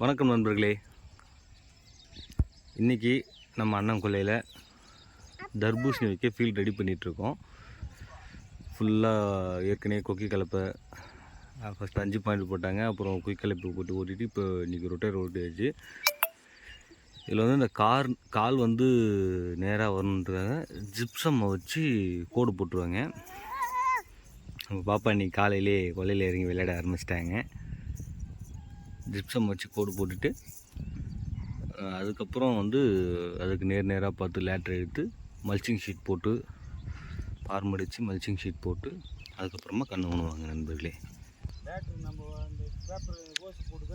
வணக்கம் நண்பர்களே. இன்றைக்கி நம்ம அண்ணன் கொல்லையில் தர்பூசணி வைக்க ஃபீல்ட் ரெடி பண்ணிகிட்ருக்கோம். ஃபுல்லாக ஏற்கனவே கொக்கி கலப்பை ஃபஸ்ட்டு 5 பாயிண்ட் போட்டாங்க. அப்புறம் கொக்கி கலப்பை போட்டு ஓட்டிட்டு இப்போ இன்றைக்கி ரொட்டேர் ஓட்டியாச்சு. இதில் வந்து இந்த கால் வந்து நேராக வரணுன்றதுக்காக ஜிப்சம்மை வச்சு கோடு போட்டுருவாங்க. நம்ம பாப்பா இன்றைக்கி காலையிலே கொல்லையில் இறங்கி விளையாட ஆரம்பிச்சிட்டாங்க. ஜிப்சம் வச்சு கோடு போட்டுட்டு அதுக்கப்புறம் வந்து அதுக்கு நேராக பார்த்து லேட்டர் எடுத்து மல்ச்சிங் ஷீட் போட்டு பார்மடித்து மல்ச்சிங் ஷீட் போட்டு அதுக்கப்புறமா கன்று ஊணுவாங்க நண்பர்களே.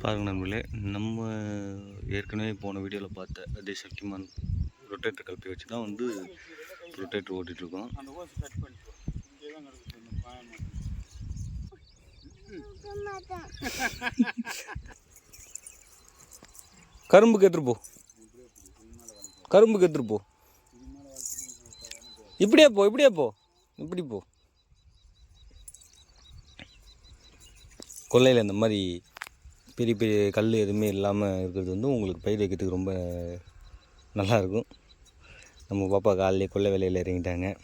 பாருங்கள் நண்பர்களே, நம்ம ஏற்கனவே போன வீடியோவில் பார்த்த அதே சக்திமான் ரொட்டேட்டர் கலப்பை வச்சு தான் வந்து ரொட்டேட்டர் ஓட்டிகிட்ருக்கோம். கரும்புக்கு எடுத்துட்டு போ, கரும்புக்கு எடுத்துட்டு போ, இப்படியே போ, இப்படியே போ, இப்படி போ. கொல்லையில் இந்த மாதிரி பெரிய பெரிய கல் எதுவுமே இல்லாமல் இருக்கிறது வந்து உங்களுக்கு பயிர் வைக்கிறதுக்கு ரொம்ப நல்லாயிருக்கும். நம்ம பாப்பா காலையிலே கொல்லை வேலையில் இறங்கிட்டாங்க.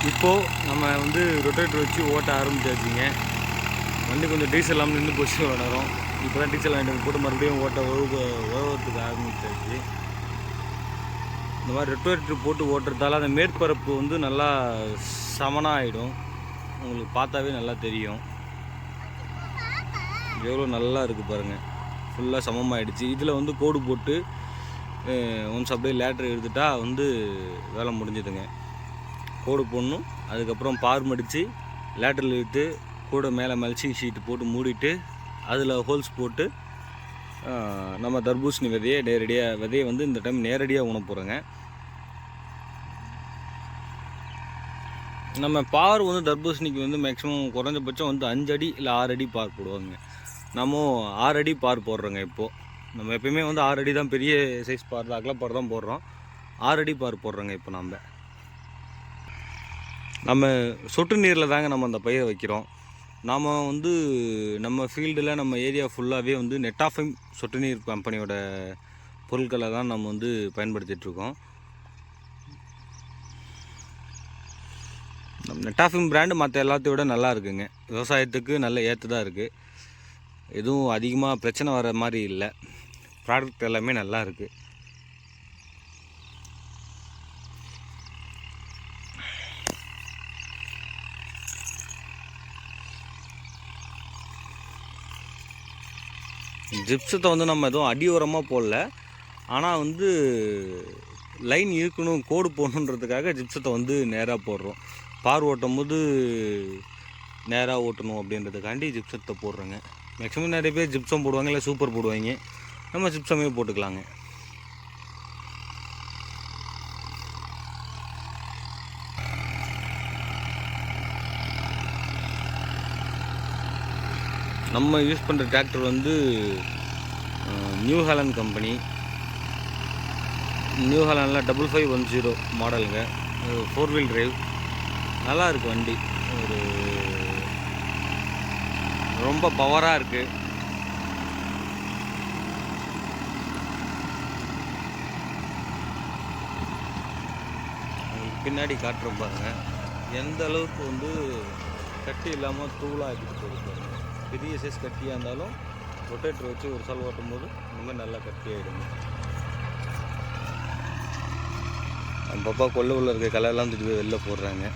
இப்போது நம்ம வந்து ரொட்டேட்டர் வச்சு ஓட்ட ஆரம்பிச்சாச்சுங்க. வண்டி கொஞ்சம் டீசல் இல்லாமல் நின்று போச்சு வளரும். இப்போ தான் டீசல் வாங்கிட்டு போட்டு மறுபடியும் உழவுறதுக்கு ஆரம்பிச்சாச்சு. இந்த மாதிரி ரொட்டேட்டர் போட்டு ஓட்டுறதால அந்த மேற்பரப்பு வந்து நல்லா சமனாக ஆகிடும். உங்களுக்கு பார்த்தாவே நல்லா தெரியும் எவ்வளோ நல்லா இருக்குது பாருங்கள். ஃபுல்லாக சமமாகிடுச்சு. இதில் வந்து கோடு போட்டு ஒன்ஸ் அப்படியே லேட்டர் எடுத்துட்டா வந்து வேலை முடிஞ்சுதுங்க. கோடு போடணும், அதுக்கப்புறம் பார்மடித்து லேட்டரில் இழுத்து கூட மேலே மல்ச்சிங் ஷீட்டு போட்டு மூடிட்டு அதில் ஹோல்ஸ் போட்டு நம்ம தர்பூசணி விதையை வந்து இந்த டைம் நேரடியாக ஊன போகிறோங்க. நம்ம பார் வந்து தர்பூசணிக்கு வந்து மேக்ஸிமம் குறைஞ்சபட்சம் வந்து 5 அடி இல்லை 6 அடி பார் போடுவாங்க. நம்ம 6 அடி பார் போடுறோங்க. இப்போது நம்ம எப்போயுமே வந்து 6 அடி தான், பெரிய சைஸ் பார் தான், அகலப்பார் தான் போடுறோம். 6 அடி பார் போடுறோங்க. இப்போ நம்ம சொட்டு நீரில் தாங்க நம்ம அந்த பயிரை வைக்கிறோம். நாம் வந்து நம்ம ஃபீல்டில் நம்ம ஏரியா ஃபுல்லாகவே வந்து நெட்டாஃபைம் சொட்டு நீர் கம்பெனியோட பொருட்களை தான் நம்ம வந்து பயன்படுத்திகிட்ருக்கோம். நெட்டாஃபைம் பிராண்டு மற்ற எல்லாத்தையும் விட நல்லா இருக்குங்க. விவசாயத்துக்கு நல்ல ஏற்றதாக இருக்குது. எதுவும் அதிகமாக பிரச்சனை வர மாதிரி இல்லை. ப்ராடக்ட் எல்லாமே நல்லா இருக்குது. ஜிப்சத்தை வந்து நம்ம எதுவும் அடி உரமாக போடல, ஆனால் வந்து லைன் இருக்கணும், கோடு போடணுன்றதுக்காக ஜிப்சத்தை வந்து நேராக போடுறோம். பார் ஓட்டும் போது நேராக ஓட்டணும் அப்படின்றதுக்காண்டி ஜிப்சத்தை போடுறோங்க. மேக்ஸிமம் நிறைய பேர் ஜிப்சம் போடுவாங்க, இல்லை சூப்பர் போடுவாங்க. நம்ம ஜிப்சமே போட்டுக்கலாங்க. நம்ம யூஸ் பண்ணுற டிராக்டர் வந்து நியூ ஹாலண்ட் கம்பெனி. நியூ ஹாலண்டில் 5510 மாடலுங்க. 4 வீல் டிரைவ். நல்லா இருக்குது வண்டி. ஒரு ரொம்ப பவராக இருக்குது. பின்னாடி காட்டுறோம் பாருங்கள், எந்த அளவுக்கு வந்து கட்டி இல்லாமல் தூளாக ஆக்கிட்டு போகுது பாருங்கள். பெரிய சைஸ் கட்டியாக இருந்தாலும் ரொட்டேட்டர் வச்சு ஒரு சால் ஓட்டும் போது இந்த மாதிரி நல்லா கட்டி ஆகிடுங்க. அந்த பாப்பா கொல்லை உள்ள இருக்க கலர்லாம் தூக்கி போய் வெளில போடுறாங்க.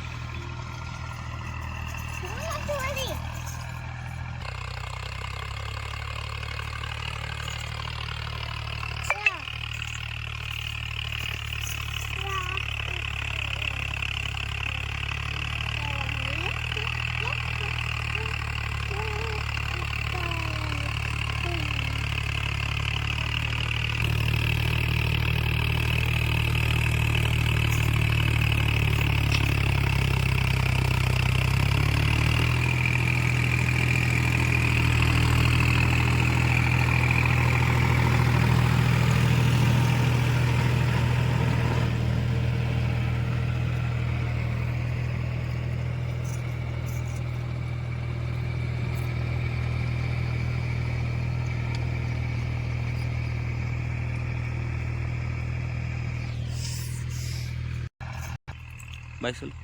பாய் சொல்லு.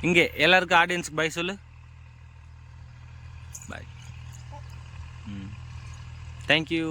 இங்கே எல்லாருக்கும் ஆடியன்ஸுக்கு பாய் சொல்லு. பாய். தேங்க்யூ.